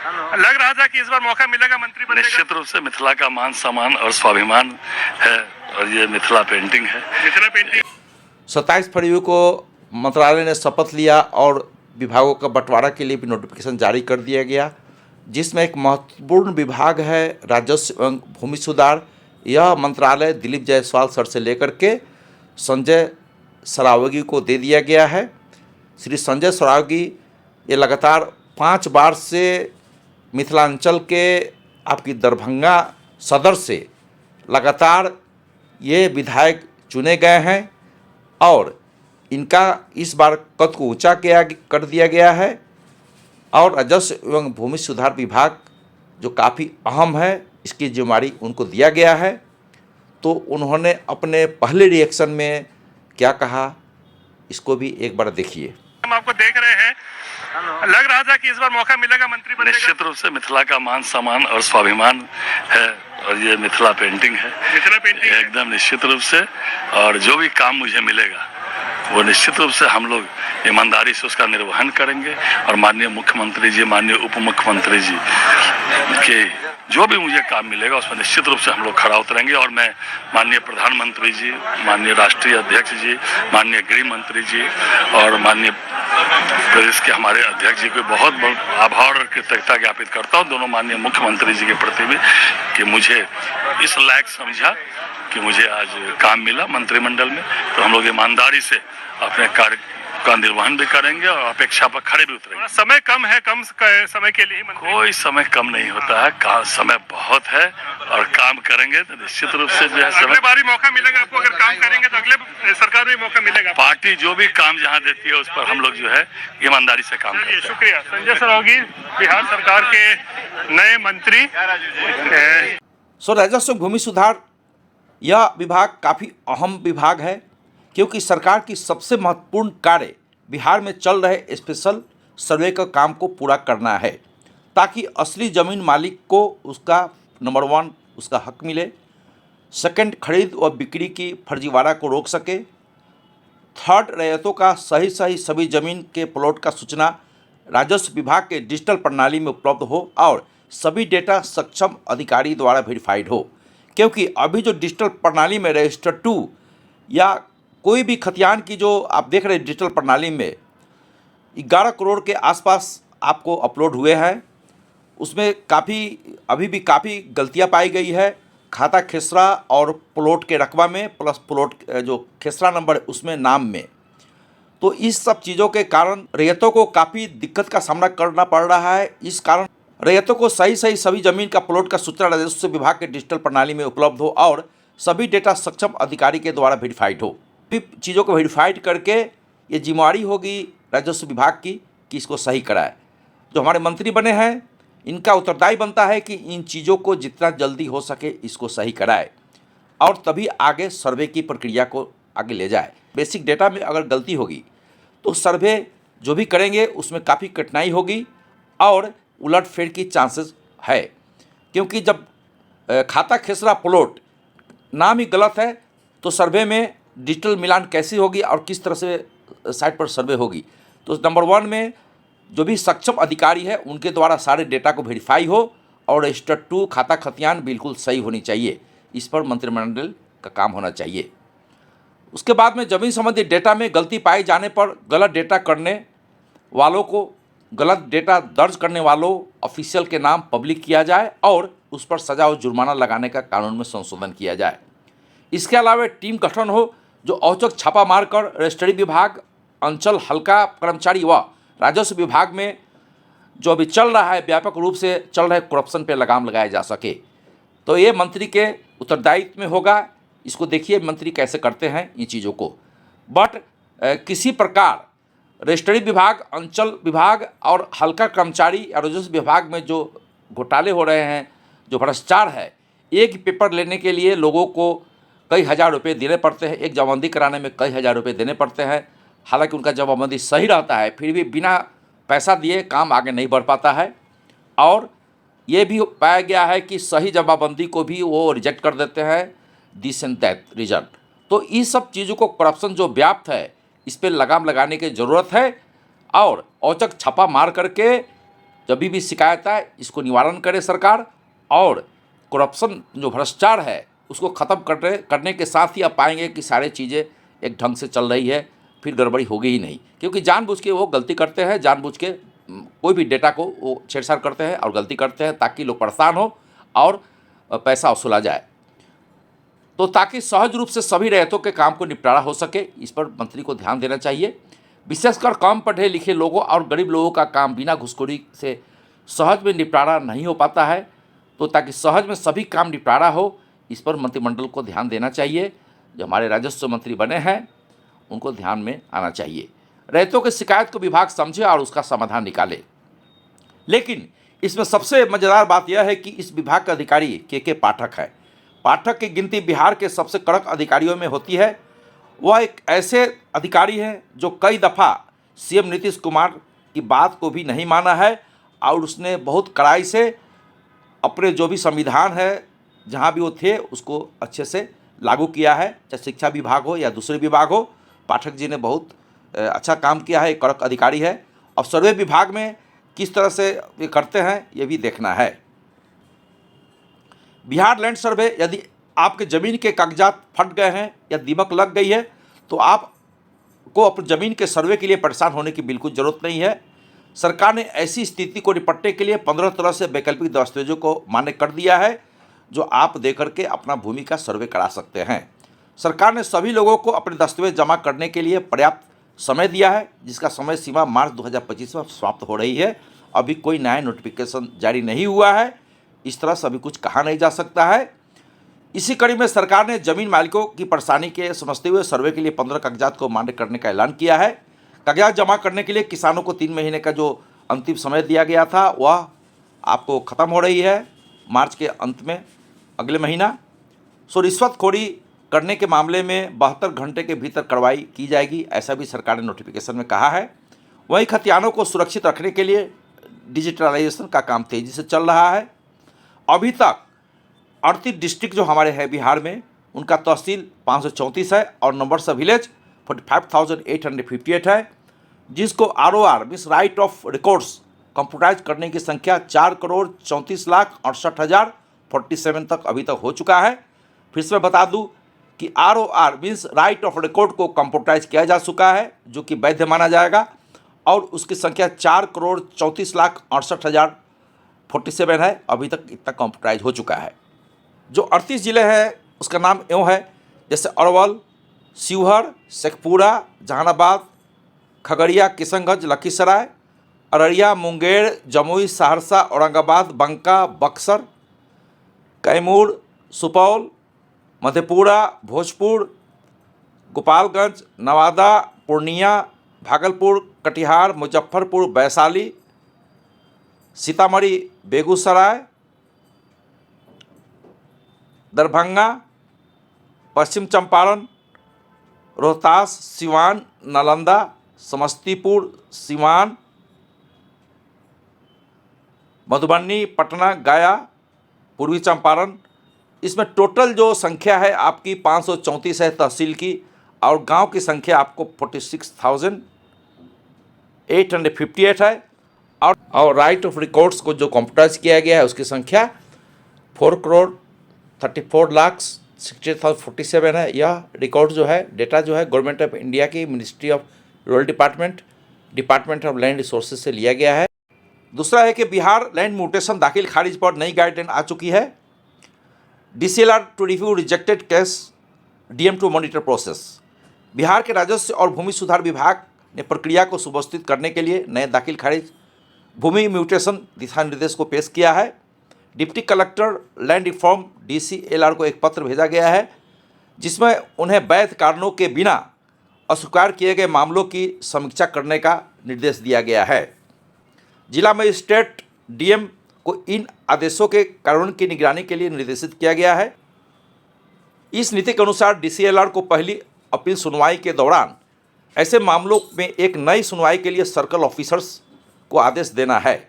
लग रहा था कि इस बार मौका मिलेगा मंत्री बनने का। निश्चित रूप से मिथिला का मान सम्मान और स्वाभिमान है और ये मिथिला पेंटिंग है। मिथिला पेंटिंग 27 फरवरी को मंत्रालय ने शपथ लिया और विभागों का बंटवारा के लिए भी नोटिफिकेशन जारी कर दिया गया, जिसमें एक महत्वपूर्ण विभाग है राजस्व एवं भूमि सुधार। यह मंत्रालय दिलीप जायसवाल सर से लेकर के संजय सरावगी को दे दिया गया है। श्री संजय सरावगी ये लगातार 5 बार से मिथिलांचल के आपकी दरभंगा सदर से लगातार ये विधायक चुने गए हैं और इनका इस बार कद को ऊंचा कर दिया गया है और राजस्व एवं भूमि सुधार विभाग जो काफ़ी अहम है, इसकी जिम्मेदारी उनको दिया गया है। तो उन्होंने अपने पहले रिएक्शन में क्या कहा, इसको भी एक बार देखिए। हम आपको देख रहे हैं, लग रहा था कि इस बार मौका मिलेगा मंत्री बनने का। निश्चित रूप से मिथिला का मान सम्मान और स्वाभिमान है और ये मिथिला पेंटिंग है। मिथिला पेंटिंग एकदम निश्चित रूप से, और जो भी काम मुझे मिलेगा वो निश्चित रूप से हम लोग ईमानदारी से उसका निर्वहन करेंगे और माननीय मुख्यमंत्री जी, माननीय उप मुख्यमंत्री जी के जो भी मुझे काम मिलेगा उसमें निश्चित रूप से हम लोग खड़ा उतरेंगे। और मैं माननीय प्रधानमंत्री जी, माननीय राष्ट्रीय अध्यक्ष जी, माननीय गृह मंत्री जी और माननीय प्रदेश के हमारे अध्यक्ष जी को बहुत बहुत आभार और कृतज्ञता ज्ञापित करता हूँ, दोनों माननीय मुख्यमंत्री जी के प्रति भी, कि मुझे इस लायक समझा कि मुझे आज काम मिला मंत्रिमंडल में। तो हम लोग ईमानदारी से अपने कार्य का निर्वहन भी करेंगे और अपेक्षा पर खड़े भी उतरेंगे। समय कम है, कम समय के लिए मंत्री। कोई समय कम नहीं होता है, समय बहुत है और काम करेंगे तो निश्चित रूप से जो है अगले बार भी मौका मिलेगा आपको, अगर काम करेंगे तो अगले सरकार में मौका मिलेगा। पार्टी जो भी काम जहां देती है उस पर हम लोग जो है ईमानदारी से काम करते हैं। शुक्रिया। संजय सरावगी बिहार सरकार के नए मंत्री। राजस्व भूमि सुधार यह विभाग काफ़ी अहम विभाग है, क्योंकि सरकार की सबसे महत्वपूर्ण कार्य बिहार में चल रहे स्पेशल सर्वे का काम को पूरा करना है, ताकि असली ज़मीन मालिक को उसका नंबर 1 उसका हक मिले, सेकंड खरीद व बिक्री की फर्जीवाड़ा को रोक सके, थर्ड रैयतों का सही सभी ज़मीन के प्लॉट का सूचना राजस्व विभाग के डिजिटल प्रणाली में उपलब्ध हो और सभी डेटा सक्षम अधिकारी द्वारा वेरीफाइड हो। क्योंकि अभी जो डिजिटल प्रणाली में रजिस्टर 2 या कोई भी खतियान की जो आप देख रहे हैं डिजिटल प्रणाली में 11 करोड़ के आसपास आपको अपलोड हुए हैं, उसमें अभी भी काफ़ी गलतियां पाई गई है। खाता खेसरा और प्लॉट के रकबा में प्लस प्लॉट जो खेसरा नंबर उसमें नाम में, तो इस सब चीज़ों के कारण रैयतों को काफ़ी दिक्कत का सामना करना पड़ रहा है। इस कारण रैयतों को सही सभी ज़मीन का प्लॉट का सूचना राजस्व विभाग के डिजिटल प्रणाली में उपलब्ध हो और सभी डेटा सक्षम अधिकारी के द्वारा वेरीफाइड हो। चीज़ों को वेरीफाइड करके ये जिम्मेदारी होगी राजस्व विभाग की कि इसको सही कराए। जो हमारे मंत्री बने हैं इनका उत्तरदायी बनता है कि इन चीज़ों को जितना जल्दी हो सके इसको सही कराए और तभी आगे सर्वे की प्रक्रिया को आगे ले जाए। बेसिक डेटा में अगर गलती होगी तो सर्वे जो भी करेंगे उसमें काफ़ी कठिनाई होगी और उलटफेर की चांसेस है, क्योंकि जब खाता खेसरा प्लॉट नाम ही गलत है तो सर्वे में डिजिटल मिलान कैसी होगी और किस तरह से साइट पर सर्वे होगी। तो नंबर 1 में जो भी सक्षम अधिकारी है उनके द्वारा सारे डेटा को वेरीफाई हो और रजिस्टर 2 खाता खतियान बिल्कुल सही होनी चाहिए। इस पर मंत्रिमंडल का काम होना चाहिए। उसके बाद में जमीन संबंधी डेटा में गलती पाए जाने पर गलत डेटा करने वालों को, गलत डेटा दर्ज करने वालों ऑफिशियल के नाम पब्लिक किया जाए और उस पर सजा और जुर्माना लगाने का कानून में संशोधन किया जाए। इसके अलावा टीम गठन हो जो औचक छापा मारकर रजिस्ट्री विभाग, अंचल हल्का कर्मचारी व राजस्व विभाग में जो अभी चल रहा है व्यापक रूप से चल रहे करप्शन पे लगाम लगाया जा सके। तो ये मंत्री के उत्तरदायित्व में होगा। इसको देखिए मंत्री कैसे करते हैं इन चीज़ों को। बट किसी प्रकार रजिस्ट्री विभाग, अंचल विभाग और हल्का कर्मचारी या राजस्व विभाग में जो घोटाले हो रहे हैं, जो भ्रष्टाचार है, एक पेपर लेने के लिए लोगों को कई हज़ार रुपये देने पड़ते हैं, एक जमाबंदी कराने में कई हज़ार रुपये देने पड़ते हैं। हालांकि उनका जमाबंदी सही रहता है, फिर भी बिना पैसा दिए काम आगे नहीं बढ़ पाता है। और ये भी पाया गया है कि सही जमाबंदी को भी वो रिजेक्ट कर देते हैं, दिस एंड दैट रीजन। तो इस सब चीज़ों को, करप्शन जो व्याप्त है, इस पर लगाम लगाने की ज़रूरत है और औचक छापा मार करके जब भी शिकायत आए इसको निवारण करे सरकार, और करप्शन जो भ्रष्टाचार है उसको ख़त्म करने के साथ ही आप पाएंगे कि सारी चीज़ें एक ढंग से चल रही है, फिर गड़बड़ी होगी ही नहीं। क्योंकि जानबूझ के वो गलती करते हैं, जानबूझ के कोई भी डेटा को वो छेड़छाड़ करते हैं और गलती करते हैं ताकि लोग परेशान हो और पैसा वसूला जाए। तो ताकि सहज रूप से सभी रैयतों के काम को निपटारा हो सके, इस पर मंत्री को ध्यान देना चाहिए। विशेषकर कम पढ़े लिखे लोगों और गरीब लोगों का काम बिना घुसखोरी से सहज में निपटारा नहीं हो पाता है। तो ताकि सहज में सभी काम निपटारा हो, इस पर मंत्रिमंडल को ध्यान देना चाहिए। जो हमारे राजस्व मंत्री बने हैं उनको ध्यान में आना चाहिए। रैयतों की शिकायत को विभाग समझे और उसका समाधान निकाले। लेकिन इसमें सबसे मज़ेदार बात यह है कि इस विभाग का अधिकारी के पाठक है। पाठक की गिनती बिहार के सबसे कड़क अधिकारियों में होती है। वह एक ऐसे अधिकारी हैं जो कई दफ़ा सीएम नीतीश कुमार की बात को भी नहीं माना है और उसने बहुत कड़ाई से अपने जो भी संविधान है जहाँ भी वो थे उसको अच्छे से लागू किया है, चाहे शिक्षा विभाग हो या दूसरे विभाग हो। पाठक जी ने बहुत अच्छा काम किया है, एक कड़क अधिकारी है। अब सर्वे विभाग में किस तरह से ये करते हैं ये भी देखना है। बिहार लैंड सर्वे, यदि आपके ज़मीन के कागजात फट गए हैं या दीमक लग गई है तो आपको अपनी ज़मीन के सर्वे के लिए परेशान होने की बिल्कुल ज़रूरत नहीं है। सरकार ने ऐसी स्थिति को निपटने के लिए 15 तरह से वैकल्पिक दस्तावेजों को मान्य कर दिया है जो आप दे करके अपना भूमि का सर्वे करा सकते हैं। सरकार ने सभी लोगों को अपने दस्तावेज जमा करने के लिए पर्याप्त समय दिया है, जिसका समय सीमा मार्च 2025 में समाप्त हो रही है। अभी कोई नया नोटिफिकेशन जारी नहीं हुआ है, इस तरह से अभी कुछ कहा नहीं जा सकता है। इसी कड़ी में सरकार ने जमीन मालिकों की परेशानी के समझते हुए सर्वे के लिए 15 कागजात को मान्य करने का ऐलान किया है। कागजात जमा करने के लिए किसानों को 3 महीने का जो अंतिम समय दिया गया था वह आपको ख़त्म हो रही है मार्च के अंत में, अगले महीना। सो रिश्वतखोरी करने के मामले में 72 घंटे के भीतर कार्रवाई की जाएगी, ऐसा भी सरकार ने नोटिफिकेशन में कहा है। वहीं खतियानों को सुरक्षित रखने के लिए डिजिटलाइजेशन का काम तेज़ी से चल रहा है। अभी तक 38 डिस्ट्रिक्ट जो हमारे हैं बिहार में, उनका तहसील 534 है और नंबर्स ऑफ विलेज 45,858 है, जिसको ROR means right of records computerise करने की संख्या 4,34,68,047 तक अभी तक हो चुका है। फिर से मैं बता दूं कि ROR means right of record को कंप्यूटराइज किया जा चुका है, जो कि वैध माना जाएगा, और उसकी संख्या 4,34,68,047 है। अभी तक इतना कंप्यूटराइज हो चुका है। जो 38 ज़िले हैं उसका नाम यूँ है, जैसे अरवल, शिवहर, शेखपुरा, जहानाबाद, खगड़िया, किशनगंज, लखीसराय, अररिया, मुंगेर, जमुई, सहरसा, औरंगाबाद, बांका, बक्सर, कैमूर, सुपौल, मधेपुरा, भोजपुर, गोपालगंज, नवादा, पूर्णिया, भागलपुर, कटिहार, मुजफ्फरपुर, वैशाली, सीतामढ़ी, बेगूसराय, दरभंगा, पश्चिम चंपारण, रोहतास, सिवान, नालंदा, समस्तीपुर, सिवान, मधुबनी, पटना, गया, पूर्वी चंपारण। इसमें टोटल जो संख्या है आपकी 534 है तहसील की, और गांव की संख्या आपको 46,858 है। और राइट ऑफ रिकॉर्ड्स को जो कंप्यूटराइज किया गया है उसकी संख्या 4,34,60,047 है। यह रिकॉर्ड जो है, डेटा जो है, गवर्नमेंट ऑफ इंडिया की ministry of rural department of land resources से लिया गया है। दूसरा है कि बिहार लैंड म्यूटेशन दाखिल खारिज पर नई गाइडलाइन आ चुकी है। DCLR to review rejected case, DM to monitor process. Bihar के राजस्व और भूमि सुधार विभाग ने प्रक्रिया को सुव्यवस्थित करने के लिए नए दाखिल खारिज भूमि म्यूटेशन दिशा निर्देश को पेश किया है। Deputy collector land reform DCLR को एक पत्र भेजा गया है, जिसमें उन्हें वैध कारणों के बिना अस्वीकार किए गए मामलों की समीक्षा करने का निर्देश दिया गया है। जिला मजिस्ट्रेट DM को इन आदेशों के कानून की निगरानी के लिए निर्देशित किया गया है। इस नीति के अनुसार DCLR को पहली अपील सुनवाई के दौरान ऐसे मामलों में एक नई सुनवाई के लिए सर्कल ऑफिसर्स को आदेश देना है।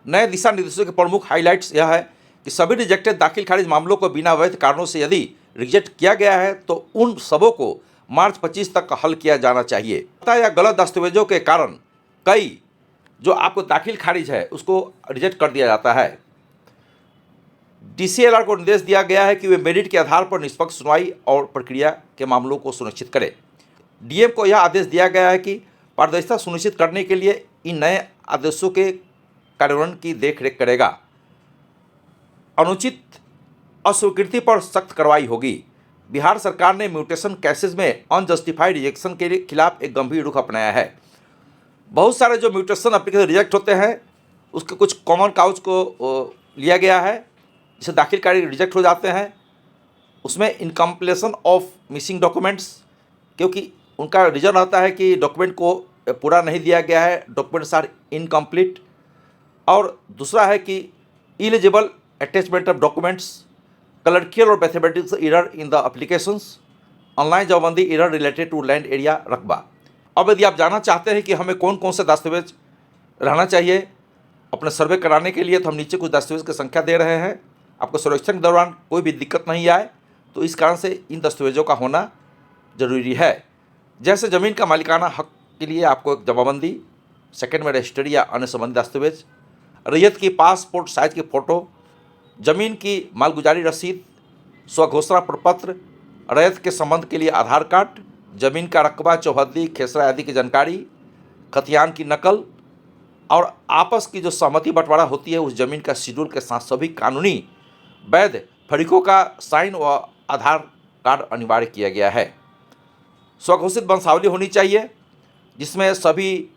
नए दिशा निर्देशों के प्रमुख हाइलाइट्स यह है कि सभी रिजेक्टेड दाखिल खारिज मामलों को बिना वैध कारणों से यदि रिजेक्ट किया गया है तो उन सबों को मार्च 25 तक हल किया जाना चाहिए। या गलत दस्तावेजों के कारण कई जो आपको दाखिल खारिज है उसको रिजेक्ट कर दिया जाता है। DCLR को निर्देश दिया गया है कि वे मेरिट के आधार पर निष्पक्ष सुनवाई और प्रक्रिया के मामलों को सुनिश्चित करें। DM को यह आदेश दिया गया है कि पारदर्शिता सुनिश्चित करने के लिए इन नए आदेशों के कार्यान्वयन की देखरेख करेगा। अनुचित अस्वीकृति पर सख्त कार्रवाई होगी। बिहार सरकार ने म्यूटेशन केसेस में अनजस्टिफाइड रिजेक्शन के खिलाफ एक गंभीर रुख अपनाया है। बहुत सारे जो म्यूटेशन एप्लीकेशन रिजेक्ट होते हैं उसके कुछ कॉमन काउज को लिया गया है, जिसे दाखिल कार्य रिजेक्ट हो जाते हैं। उसमें इनकम्प्लीशन ऑफ मिसिंग डॉक्यूमेंट्स, क्योंकि उनका रीजन रहता है कि डॉक्यूमेंट को पूरा नहीं दिया गया है, डॉक्यूमेंट्स आर इनकम्प्लीट। और दूसरा है कि eligible attachment of documents, clerical और mathematics error in the applications, online जमाबंदी error related to land area रकबा। अब यदि आप जानना चाहते हैं कि हमें कौन कौन से दस्तावेज रहना चाहिए अपने सर्वे कराने के लिए, तो हम नीचे कुछ दस्तावेज की संख्या दे रहे हैं। आपको सर्वेक्षण के दौरान कोई भी दिक्कत नहीं आए, तो इस कारण से इन दस्तावेजों का होना ज़रूरी है। जैसे ज़मीन का मालिकाना हक के लिए आपको एक जमाबंदी, सेकंड में रजिस्ट्री या अन्य संबंधी दस्तावेज, रैयत की पासपोर्ट साइज की फ़ोटो, ज़मीन की मालगुजारी रसीद, स्वघोषणा प्रपत्र, रैयत के संबंध के लिए आधार कार्ड, ज़मीन का रकबा, चौहद्दी, खेसरा आदि की जानकारी, खतियान की नकल और आपस की जो सहमति बंटवारा होती है उस ज़मीन का शेड्यूल के साथ सभी कानूनी वैध फरीकों का साइन व आधार कार्ड अनिवार्य किया गया है। स्वघोषित वंशावली होनी चाहिए जिसमें सभी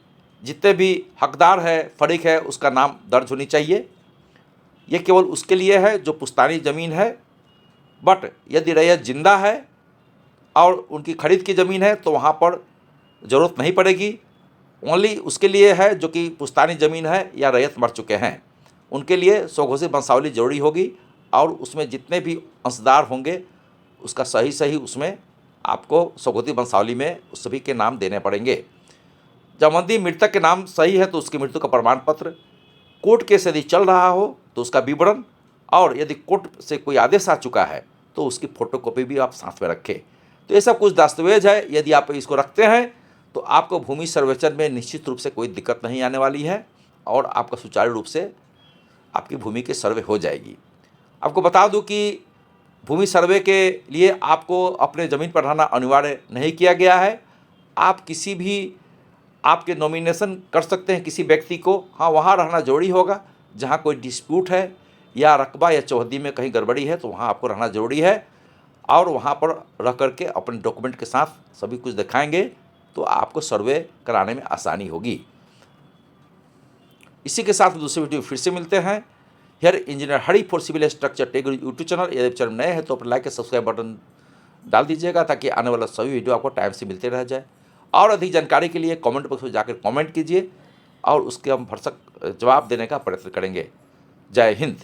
जितने भी हकदार है, फरीक है, उसका नाम दर्ज होनी चाहिए। ये केवल उसके लिए है जो पुश्तैनी ज़मीन है, बट यदि रैयत जिंदा है और उनकी खरीद की ज़मीन है तो वहाँ पर ज़रूरत नहीं पड़ेगी। ओनली उसके लिए है जो कि पुश्तैनी ज़मीन है या रैयत मर चुके हैं, उनके लिए स्वघोषित वंशावली जरूरी होगी। और उसमें जितने भी अंशदार होंगे उसका सही उसमें आपको स्वघोषित वंशावली में उस सभी के नाम देने पड़ेंगे। जमाबंदी मृतक के नाम सही है तो उसकी मृत्यु का प्रमाण पत्र, कोर्ट केस यदि चल रहा हो तो उसका विवरण, और यदि कोर्ट से कोई आदेश आ चुका है तो उसकी फ़ोटोकॉपी भी आप साथ में रखें। तो ये सब कुछ दस्तावेज है, यदि आप इसको रखते हैं तो आपको भूमि सर्वेक्षण में निश्चित रूप से कोई दिक्कत नहीं आने वाली है और आपका सुचारू रूप से आपकी भूमि की सर्वे हो जाएगी। आपको बता दूं कि भूमि सर्वे के लिए आपको अपने ज़मीन पर रहना अनिवार्य नहीं किया गया है। आप किसी भी आपके नॉमिनेशन कर सकते हैं किसी व्यक्ति को, हाँ वहाँ रहना जरूरी होगा। जहाँ कोई डिस्प्यूट है या रकबा या चौहद्दी में कहीं गड़बड़ी है तो वहाँ आपको रहना जरूरी है, और वहाँ पर रह करके अपने डॉक्यूमेंट के साथ सभी कुछ दिखाएंगे तो आपको सर्वे कराने में आसानी होगी। इसी के साथ दूसरी वीडियो फिर से मिलते हैं। Here engineer Hari for civil structure tech YouTube channel, यदि चैनल नए हैं तो अपने लाइक या सब्सक्राइब बटन डाल दीजिएगा ताकि आने वाला सभी वीडियो आपको टाइम से मिलते रह जाए। और अधिक जानकारी के लिए कमेंट बॉक्स में जाकर कमेंट कीजिए और उसके हम भरसक जवाब देने का प्रयत्न करेंगे। जय हिंद।